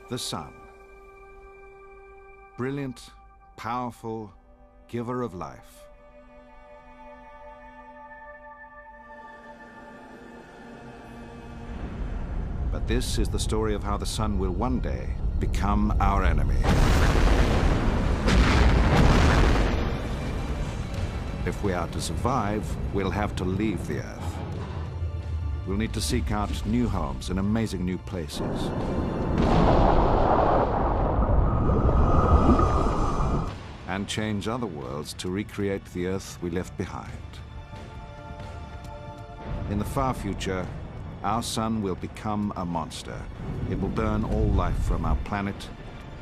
The sun. Brilliant, powerful, giver of life. But this is the story of how the sun will one day become our enemy. If we are to survive, we'll have to leave the Earth. We'll need to seek out new homes in amazing new places. And change other worlds to recreate the Earth we left behind. In the far future, our sun will become a monster. It will burn all life from our planet,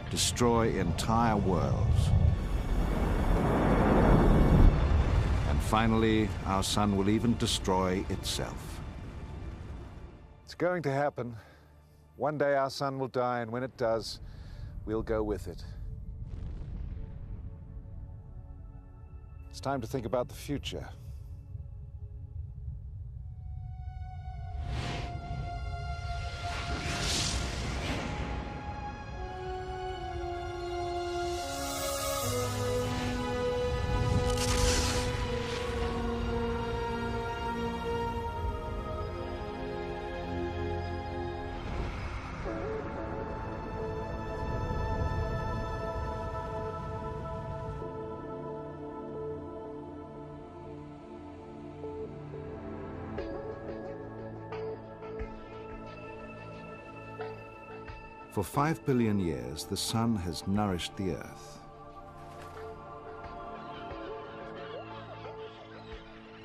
destroy entire worlds. And finally, our sun will even destroy itself. It's going to happen. One day our sun will die, and when it does, we'll go with it. It's time to think about the future. For 5 billion years, the sun has nourished the Earth.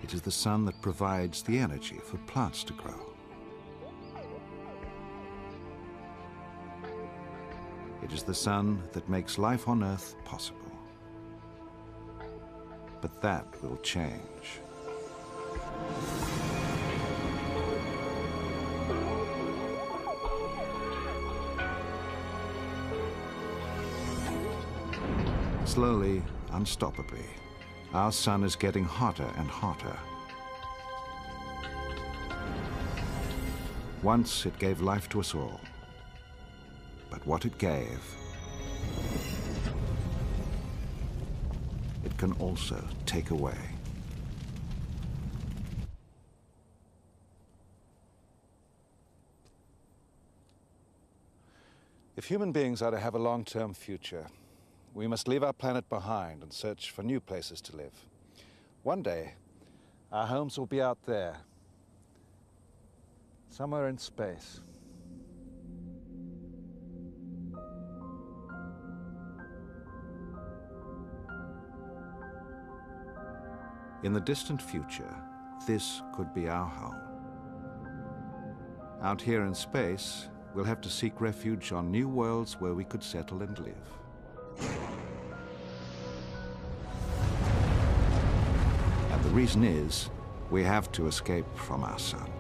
It is the sun that provides the energy for plants to grow. It is the sun that makes life on Earth possible. But that will change. Slowly, unstoppably, our sun is getting hotter and hotter. Once it gave life to us all, but what it gave, it can also take away. If human beings are to have a long-term future, we must leave our planet behind and search for new places to live. One day, our homes will be out there, somewhere in space. In the distant future, this could be our home. Out here in space, we'll have to seek refuge on new worlds where we could settle and live. And the reason is, we have to escape from our sun.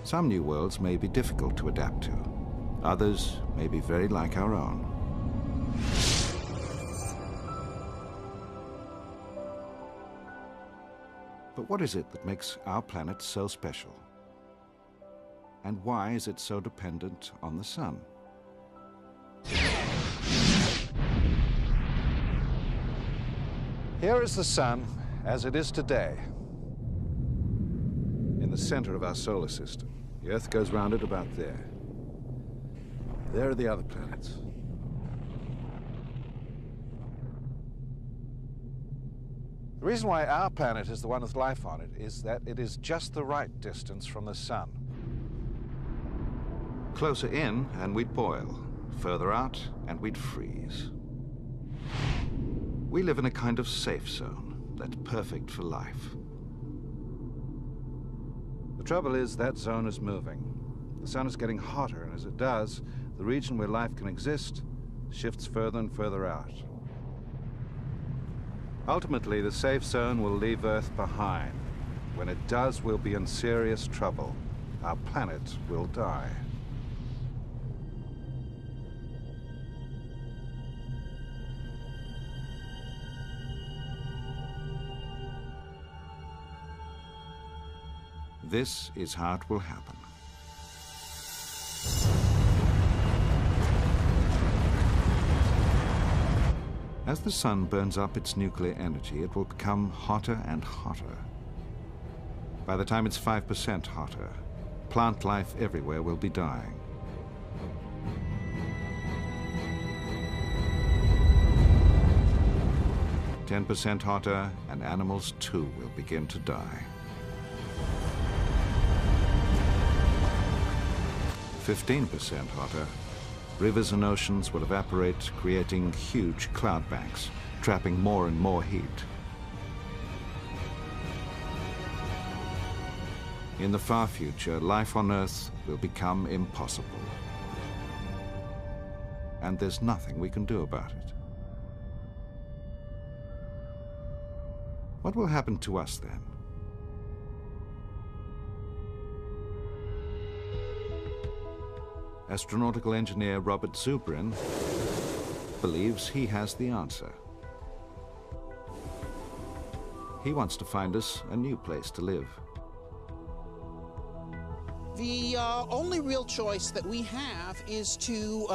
Some new worlds may be difficult to adapt to. Others may be very like our own. But what is it that makes our planet so special? And why is it so dependent on the sun? Here is the sun as it is today, in the center of our solar system. The Earth goes round it about there. There are the other planets. The reason why our planet is the one with life on it is that it is just the right distance from the sun. Closer in, and we'd boil. Further out, and we'd freeze. We live in a kind of safe zone that's perfect for life. The trouble is that zone is moving. The sun is getting hotter, and as it does, the region where life can exist shifts further and further out. Ultimately, the safe zone will leave Earth behind. When it does, we'll be in serious trouble. Our planet will die. This is how it will happen. As the sun burns up its nuclear energy, it will become hotter and hotter. By the time it's 5% hotter, plant life everywhere will be dying. "10% hotter, and animals too will begin to die. 15% hotter, rivers and oceans will evaporate, creating huge cloud banks, trapping more and more heat. In the far future, life on Earth will become impossible. And there's nothing we can do about it. What will happen to us then? Astronautical engineer Robert Zubrin believes he has the answer. He wants to find us a new place to live. The only real choice that we have is to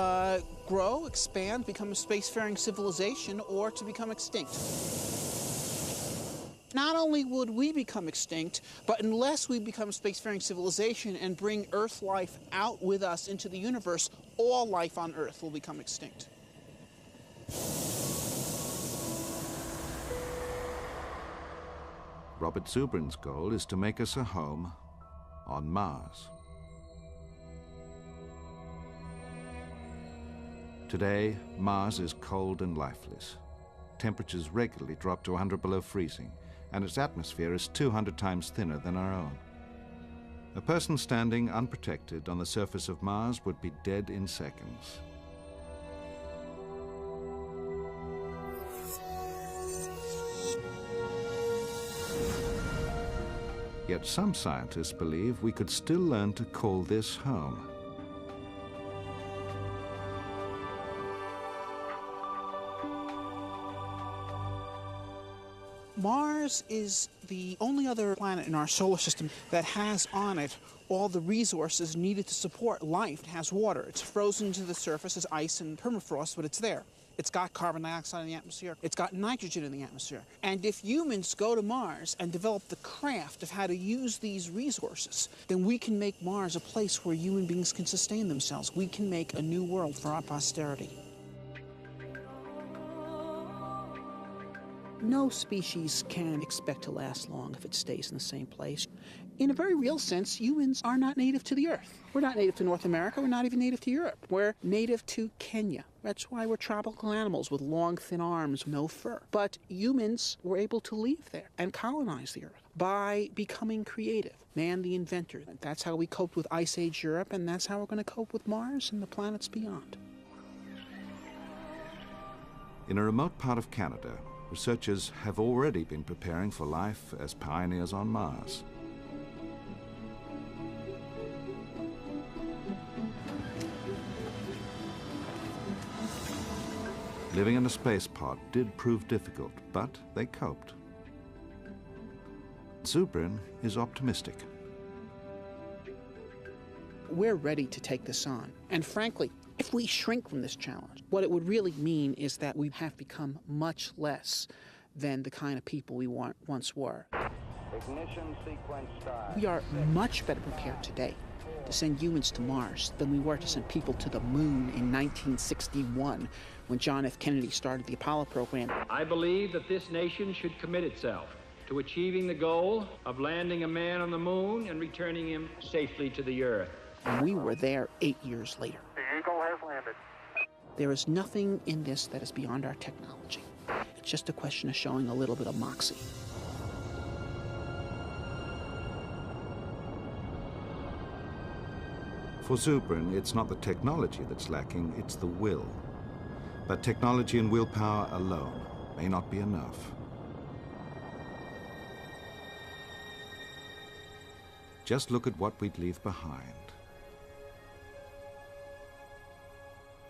grow, expand, become a spacefaring civilization, or to become extinct. Not only would we become extinct, but unless we become a spacefaring civilization and bring Earth life out with us into the universe, all life on Earth will become extinct. Robert Zubrin's goal is to make us a home on Mars. Today, Mars is cold and lifeless. Temperatures regularly drop to 100 below freezing, and its atmosphere is 200 times thinner than our own. A person standing unprotected on the surface of Mars would be dead in seconds. Yet some scientists believe we could still learn to call this home. Mars is the only other planet in our solar system that has on it all the resources needed to support life. It has water. It's frozen to the surface as ice and permafrost, but it's there. It's got carbon dioxide in the atmosphere. It's got nitrogen in the atmosphere. And if humans go to Mars and develop the craft of how to use these resources, then we can make Mars a place where human beings can sustain themselves. We can make a new world for our posterity. No species can expect to last long if it stays in the same place. In a very real sense, humans are not native to the Earth. We're not native to North America. We're not even native to Europe. We're native to Kenya. That's why we're tropical animals with long, thin arms, no fur. But humans were able to live there and colonize the Earth by becoming creative. Man the inventor. That's how we coped with Ice Age Europe, and that's how we're going to cope with Mars and the planets beyond. In a remote part of Canada, researchers have already been preparing for life as pioneers on Mars. Living in a space pod did prove difficult, but they coped. Zubrin is optimistic. We're ready to take this on. And frankly, if we shrink from this challenge, what it would really mean is that we have become much less than the kind of people we once were. Ignition sequence start. We are much better prepared today to send humans to Mars than we were to send people to the moon in 1961 when John F. Kennedy started the Apollo program. I believe that this nation should commit itself to achieving the goal of landing a man on the moon and returning him safely to the Earth. And we were there 8 years later. The Eagle has landed. There is nothing in this that is beyond our technology. It's just a question of showing a little bit of moxie. For Zubrin, it's not the technology that's lacking, it's the will. But technology and willpower alone may not be enough. Just look at what we'd leave behind.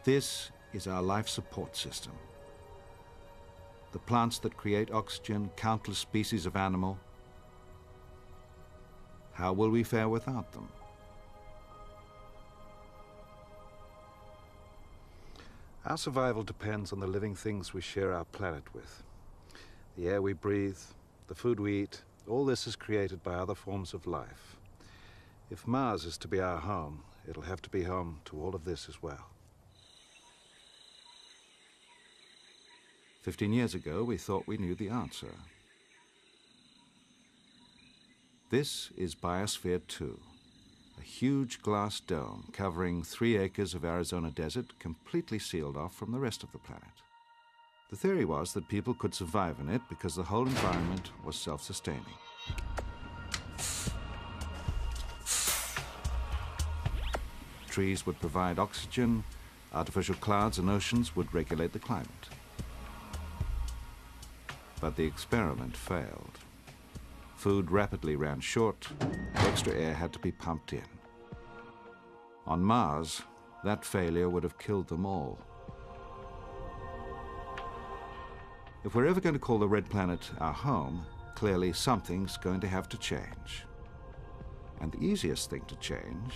This is our life support system. The plants that create oxygen, countless species of animal, how will we fare without them? Our survival depends on the living things we share our planet with. The air we breathe, the food we eat, all this is created by other forms of life. If Mars is to be our home, it'll have to be home to all of this as well. 15 years ago, we thought we knew the answer. This is Biosphere 2, a huge glass dome covering 3 acres of Arizona desert, completely sealed off from the rest of the planet. The theory was that people could survive in it because the whole environment was self-sustaining. Trees would provide oxygen, artificial clouds and oceans would regulate the climate. But the experiment failed. Food rapidly ran short, extra air had to be pumped in. On Mars, that failure would have killed them all. If we're ever going to call the Red Planet our home, clearly something's going to have to change. And the easiest thing to change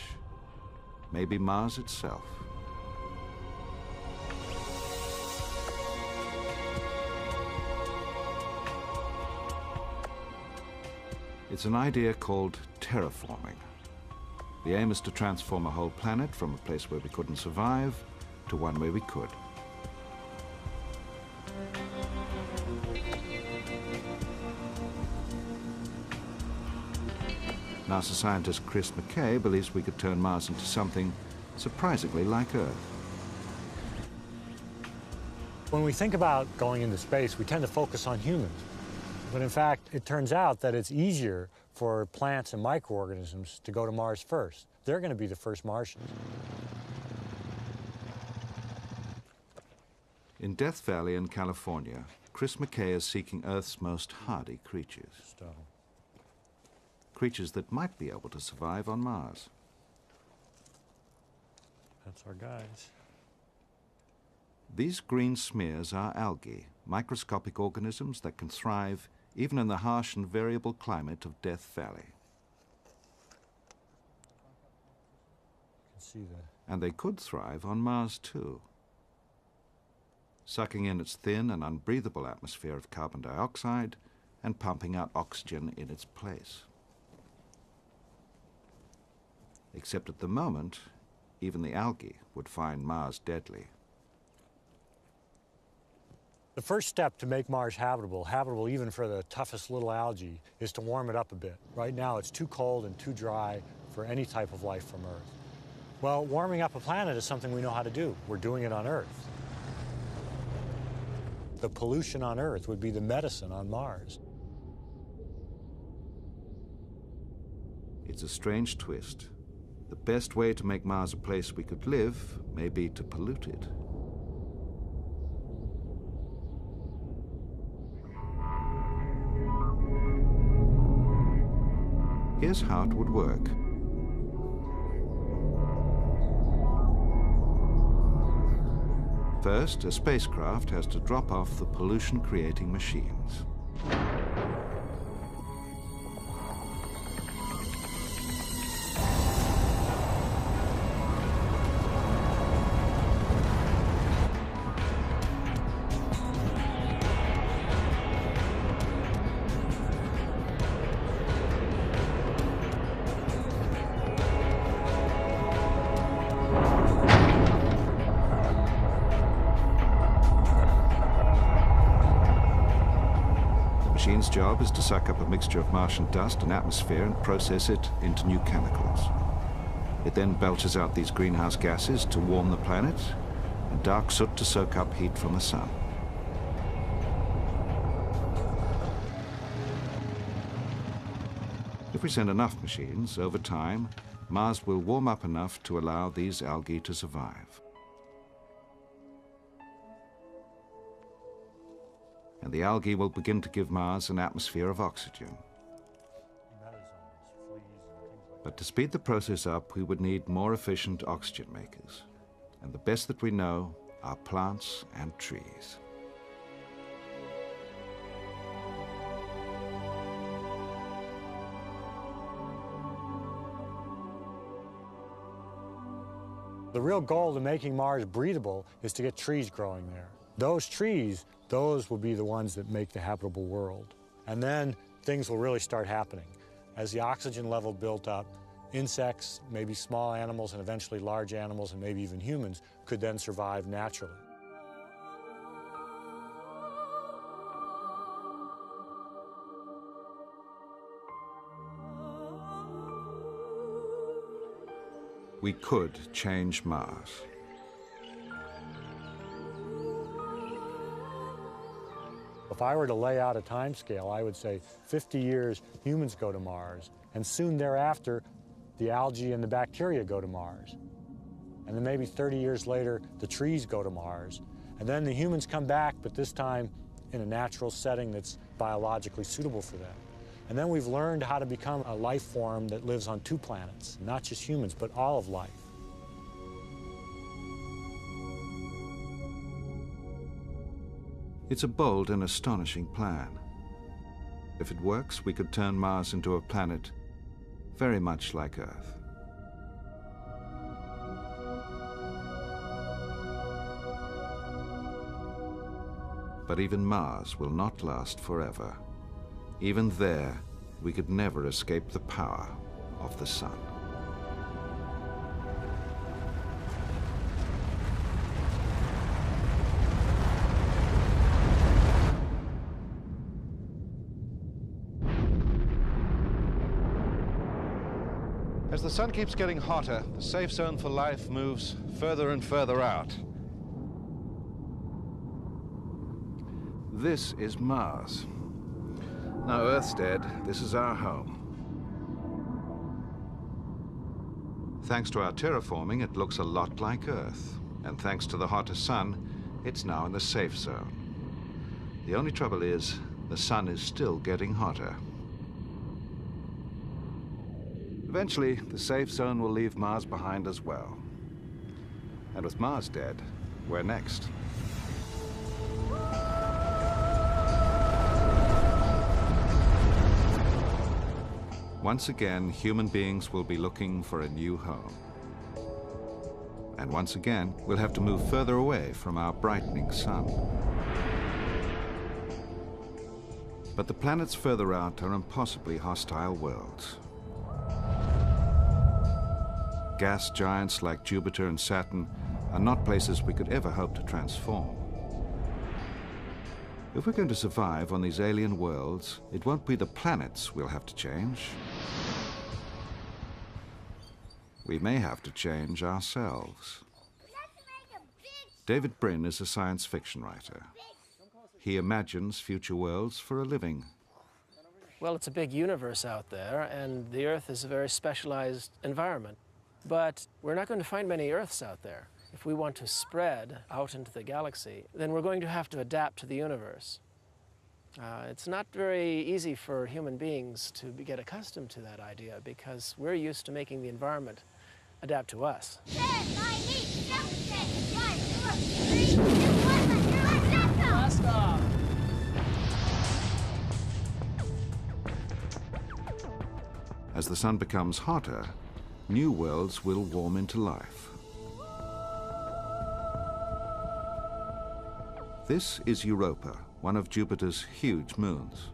may be Mars itself. It's an idea called terraforming. The aim is to transform a whole planet from a place where we couldn't survive to one where we could. NASA scientist Chris McKay believes we could turn Mars into something surprisingly like Earth. When we think about going into space, we tend to focus on humans. But in fact, it turns out that it's easier for plants and microorganisms to go to Mars first. They're going to be the first Martians. In Death Valley in California, Chris McKay is seeking Earth's most hardy creatures. Creatures that might be able to survive on Mars. That's our guys. These green smears are algae, microscopic organisms that can thrive even in the harsh and variable climate of Death Valley. You can see that. And they could thrive on Mars too. Sucking in its thin and unbreathable atmosphere of carbon dioxide and pumping out oxygen in its place. Except at the moment, even the algae would find Mars deadly. The first step to make Mars habitable even for the toughest little algae, is to warm it up a bit. Right now it's too cold and too dry for any type of life from Earth. Well, warming up a planet is something we know how to do. We're doing it on Earth. The pollution on Earth would be the medicine on Mars. It's a strange twist. The best way to make Mars a place we could live may be to pollute it. Here's how it would work. First, a spacecraft has to drop off the pollution-creating machines. The machine's job is to suck up a mixture of Martian dust and atmosphere and process it into new chemicals. It then belches out these greenhouse gases to warm the planet and dark soot to soak up heat from the sun. If we send enough machines, over time, Mars will warm up enough to allow these algae to survive. And the algae will begin to give Mars an atmosphere of oxygen. But to speed the process up, we would need more efficient oxygen makers. And the best that we know are plants and trees. The real goal to making Mars breathable is to get trees growing there. Those trees, those will be the ones that make the habitable world. And then things will really start happening. As the oxygen level built up, insects, maybe small animals, and eventually large animals, and maybe even humans, could then survive naturally. We could change Mars. If I were to lay out a time scale, I would say 50 years humans go to Mars, and soon thereafter the algae and the bacteria go to Mars. And then maybe 30 years later the trees go to Mars. And then the humans come back, but this time in a natural setting that's biologically suitable for them. And then we've learned how to become a life form that lives on 2 planets, not just humans, but all of life. It's a bold and astonishing plan. If it works, we could turn Mars into a planet very much like Earth. But even Mars will not last forever. Even there, we could never escape the power of the sun. As the sun keeps getting hotter, the safe zone for life moves further and further out. This is Mars. Now Earth's dead, this is our home. Thanks to our terraforming, it looks a lot like Earth. And thanks to the hotter sun, it's now in the safe zone. The only trouble is, the sun is still getting hotter. Eventually, the safe zone will leave Mars behind as well. And with Mars dead, we're next. Once again, human beings will be looking for a new home. And once again, we'll have to move further away from our brightening sun. But the planets further out are impossibly hostile worlds. Gas giants like Jupiter and Saturn are not places we could ever hope to transform. If we're going to survive on these alien worlds, it won't be the planets we'll have to change. We may have to change ourselves. David Brin is a science fiction writer. He imagines future worlds for a living. Well, it's a big universe out there, and the Earth is a very specialized environment. But we're not going to find many Earths out there. If we want to spread out into the galaxy, then we're going to have to adapt to the universe. It's not very easy for human beings to get accustomed to that idea because we're used to making the environment adapt to us. 10, 9, 8, 7, 6, 5, 4, 3, 2, 1, Blast off! As the sun becomes hotter, new worlds will warm into life. This is Europa, one of Jupiter's huge moons.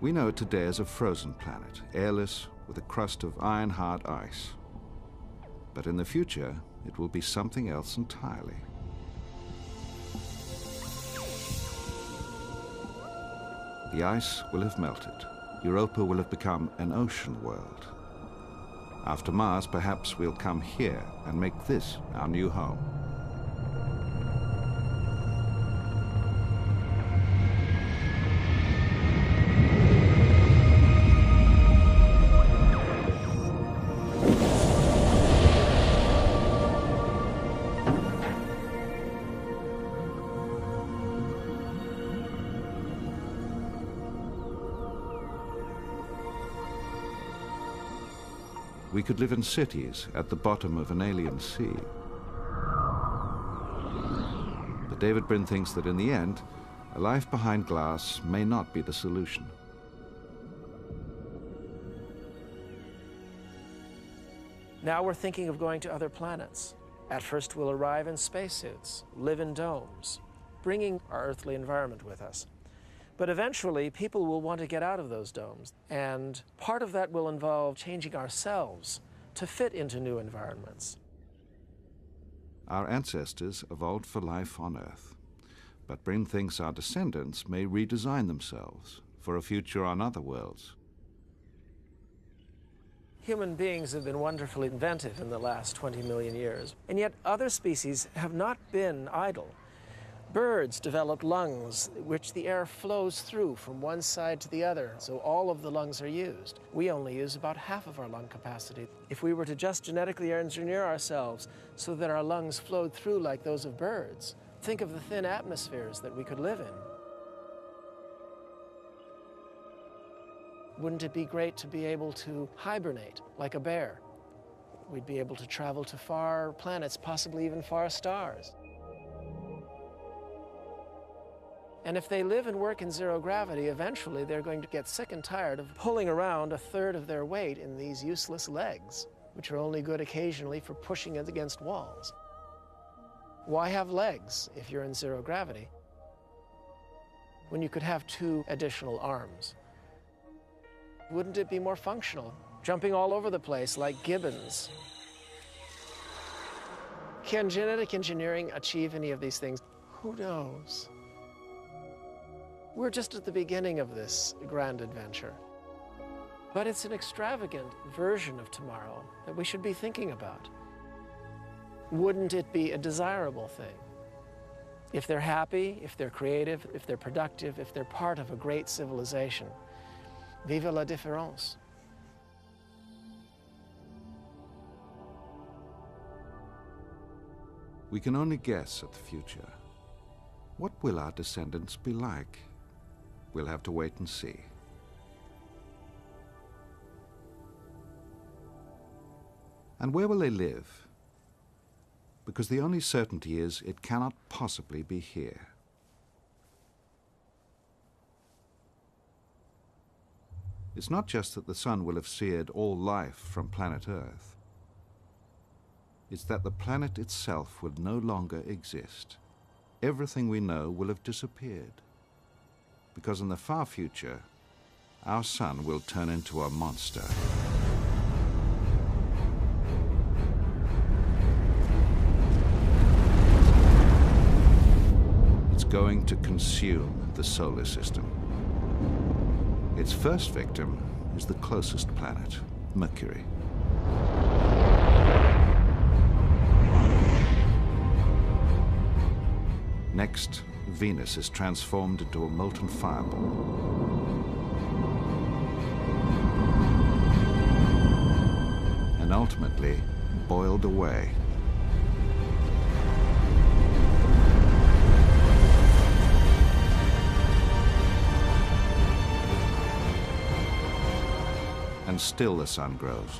We know it today as a frozen planet, airless, with a crust of iron-hard ice. But in the future, it will be something else entirely. The ice will have melted. Europa will have become an ocean world. After Mars, perhaps we'll come here and make this our new home. We could live in cities at the bottom of an alien sea. But David Brin thinks that in the end, a life behind glass may not be the solution. Now we're thinking of going to other planets. At first we'll arrive in spacesuits, live in domes, bringing our earthly environment with us. But eventually people will want to get out of those domes, and part of that will involve changing ourselves to fit into new environments. Our ancestors evolved for life on Earth, but Brim thinks our descendants may redesign themselves for a future on other worlds. Human beings have been wonderfully inventive in the last 20 million years, and yet other species have not been idle. Birds developed lungs which the air flows through from one side to the other, so all of the lungs are used. We only use about half of our lung capacity. If we were to just genetically engineer ourselves so that our lungs flowed through like those of birds, think of the thin atmospheres that we could live in. Wouldn't it be great to be able to hibernate like a bear? We'd be able to travel to far planets, possibly even far stars. And if they live and work in zero gravity, eventually they're going to get sick and tired of pulling around a third of their weight in these useless legs, which are only good occasionally for pushing it against walls. Why have legs if you're in zero gravity, when you could have 2 additional arms? Wouldn't it be more functional, jumping all over the place like gibbons? Can genetic engineering achieve any of these things? Who knows? We're just at the beginning of this grand adventure. But it's an extravagant version of tomorrow that we should be thinking about. Wouldn't it be a desirable thing? If they're happy, if they're creative, if they're productive, if they're part of a great civilization. Vive la différence. We can only guess at the future. What will our descendants be like? We'll have to wait and see. And where will they live? Because the only certainty is it cannot possibly be here. It's not just that the sun will have seared all life from planet Earth. It's that the planet itself will no longer exist. Everything we know will have disappeared. Because in the far future, our sun will turn into a monster. It's going to consume the solar system. Its first victim is the closest planet, Mercury. Next, Venus is transformed into a molten fireball. And ultimately, boiled away. And still the sun grows.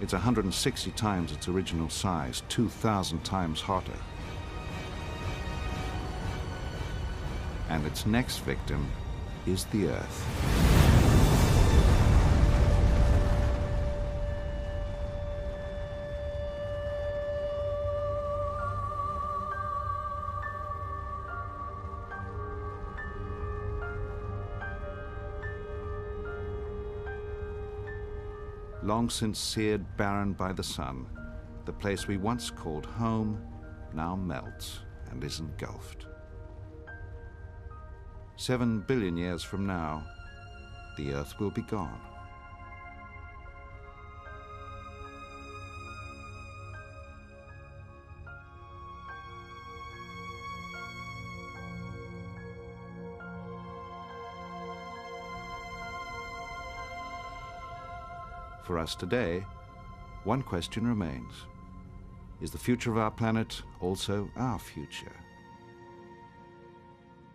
It's 160 times its original size, 2,000 times hotter. And its next victim is the Earth. Long since seared barren by the sun, the place we once called home now melts and is engulfed. 7 billion years from now, the Earth will be gone. For us today, one question remains. Is the future of our planet also our future?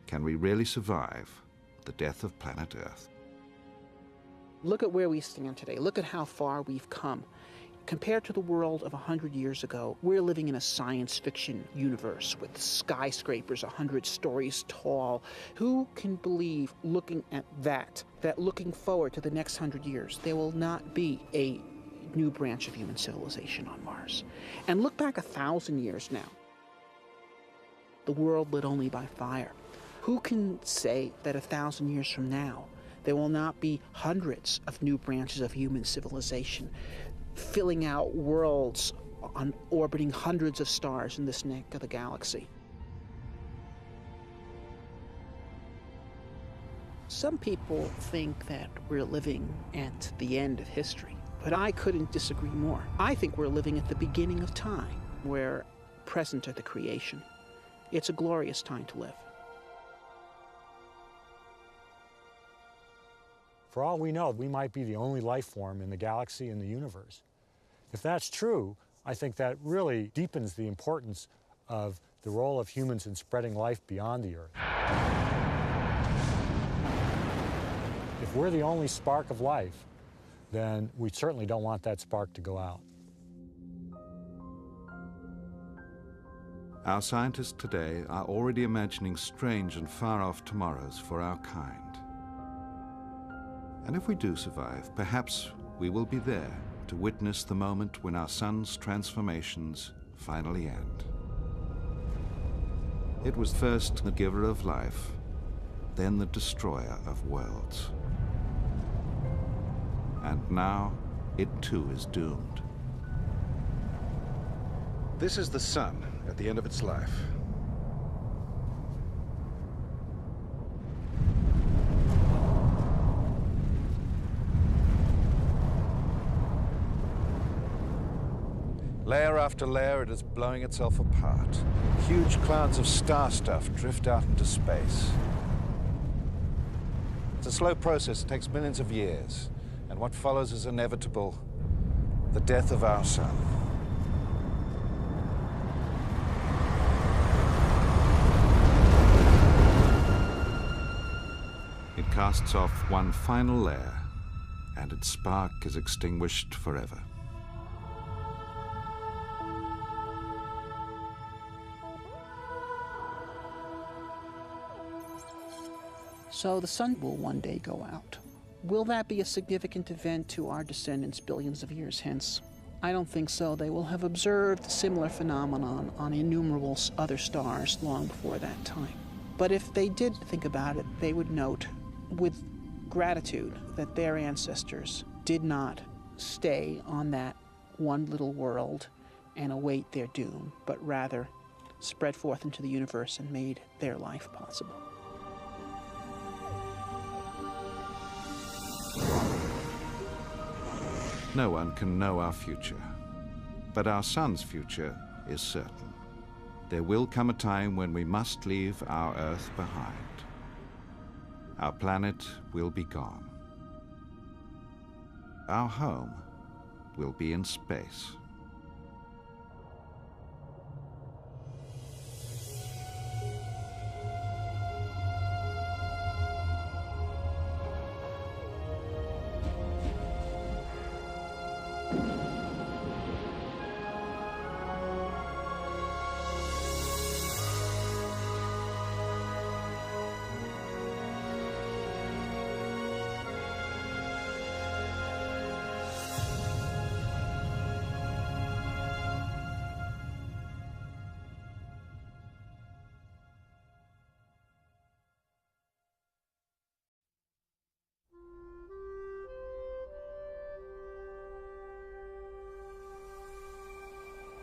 Can we really survive the death of planet Earth? Look at where we stand today. Look at how far we've come. Compared to the world of 100 years ago, we're living in a science fiction universe with skyscrapers 100 stories tall. Who can believe, looking at that looking forward to the next 100 years, there will not be a new branch of human civilization on Mars. And look back 1,000 years now. The world lit only by fire. Who can say that 1,000 years from now, there will not be hundreds of new branches of human civilization filling out worlds orbiting hundreds of stars in this neck of the galaxy? Some people think that we're living at the end of history, but I couldn't disagree more. I think we're living at the beginning of time, where present are the creation. It's a glorious time to live. For all we know, we might be the only life form in the galaxy and the universe. If that's true, I think that really deepens the importance of the role of humans in spreading life beyond the Earth. If we're the only spark of life, then we certainly don't want that spark to go out. Our scientists today are already imagining strange and far-off tomorrows for our kind. And if we do survive, perhaps we will be there to witness the moment when our sun's transformations finally end. It was first the giver of life, then the destroyer of worlds. And now, it too is doomed. This is the sun at the end of its life. Layer after layer, it is blowing itself apart. Huge clouds of star stuff drift out into space. It's a slow process. It takes millions of years. And what follows is inevitable: the death of our sun. It casts off one final layer, and its spark is extinguished forever. So the sun will one day go out. Will that be a significant event to our descendants billions of years hence? I don't think so. They will have observed a similar phenomenon on innumerable other stars long before that time. But if they did think about it, they would note with gratitude that their ancestors did not stay on that one little world and await their doom, but rather spread forth into the universe and made their life possible. No one can know our future, but our sun's future is certain. There will come a time when we must leave our Earth behind. Our planet will be gone. Our home will be in space.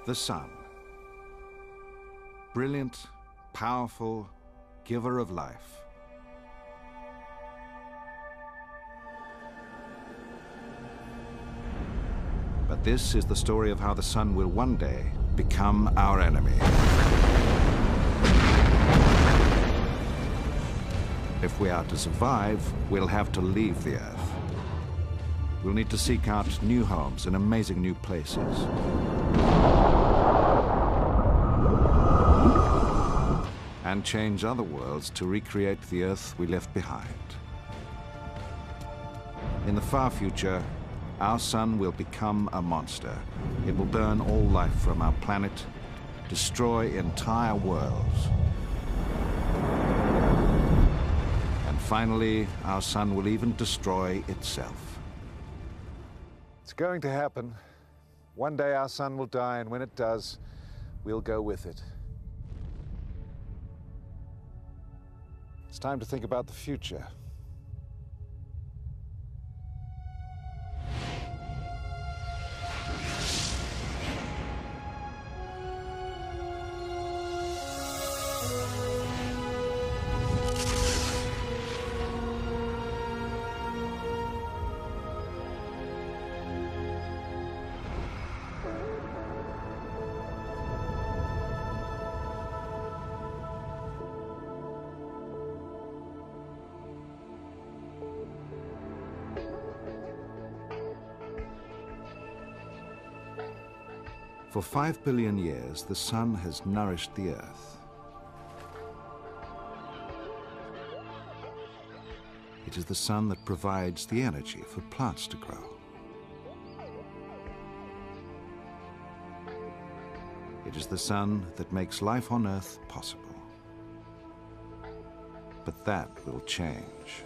The sun. Brilliant, powerful, giver of life. But this is the story of how the sun will one day become our enemy. If we are to survive, we'll have to leave the Earth. We'll need to seek out new homes in amazing new places. And change other worlds to recreate the Earth we left behind. In the far future, our sun will become a monster. It will burn all life from our planet, destroy entire worlds. And finally, our sun will even destroy itself. It's going to happen. One day our sun will die, and when it does, we'll go with it. It's time to think about the future. For 5 billion years, the sun has nourished the Earth. It is the sun that provides the energy for plants to grow. It is the sun that makes life on Earth possible. But that will change.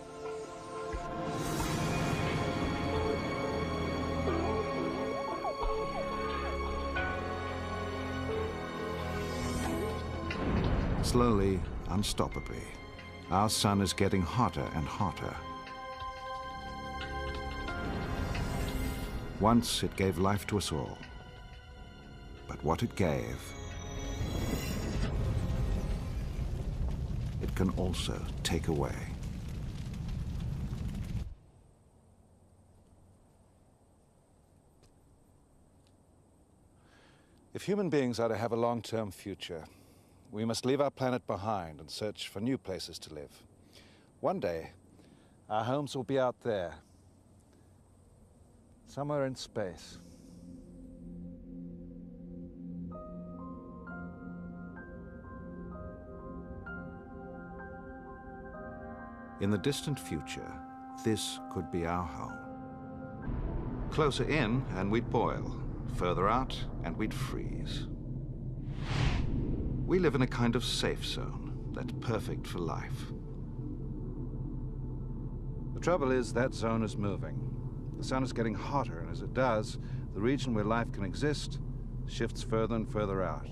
Slowly, unstoppably, our sun is getting hotter and hotter. Once it gave life to us all, but what it gave, it can also take away. If human beings are to have a long-term future, we must leave our planet behind and search for new places to live. One day, our homes will be out there, somewhere in space. In the distant future, this could be our home. Closer in, and we'd boil. Further out, and we'd freeze. We live in a kind of safe zone that's perfect for life. The trouble is that zone is moving. The sun is getting hotter, and as it does, the region where life can exist shifts further and further out.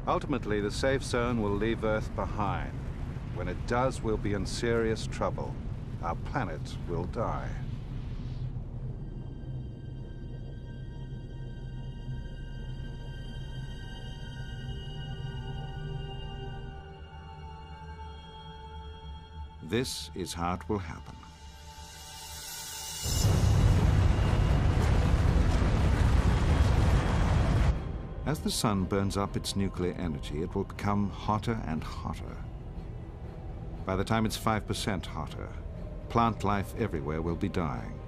Ultimately, the safe zone will leave Earth behind. When it does, we'll be in serious trouble. Our planet will die. This is how it will happen. As the sun burns up its nuclear energy, it will become hotter and hotter. By the time it's 5% hotter, plant life everywhere will be dying.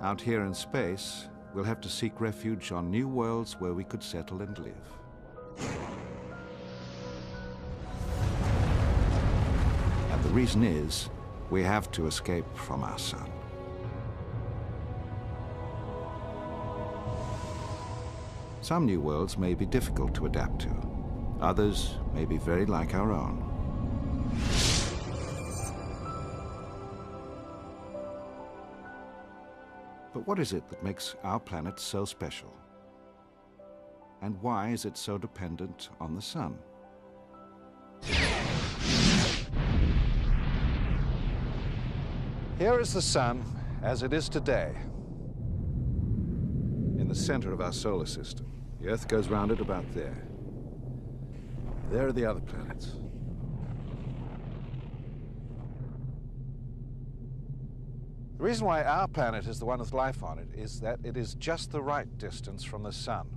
Out here in space, we'll have to seek refuge on new worlds where we could settle and live. And the reason is, we have to escape from our sun. Some new worlds may be difficult to adapt to. Others may be very like our own. But what is it that makes our planet so special? And why is it so dependent on the sun? Here is the sun as it is today, in the center of our solar system. The Earth goes round it about there. There are the other planets. The reason why our planet is the one with life on it is that it is just the right distance from the sun.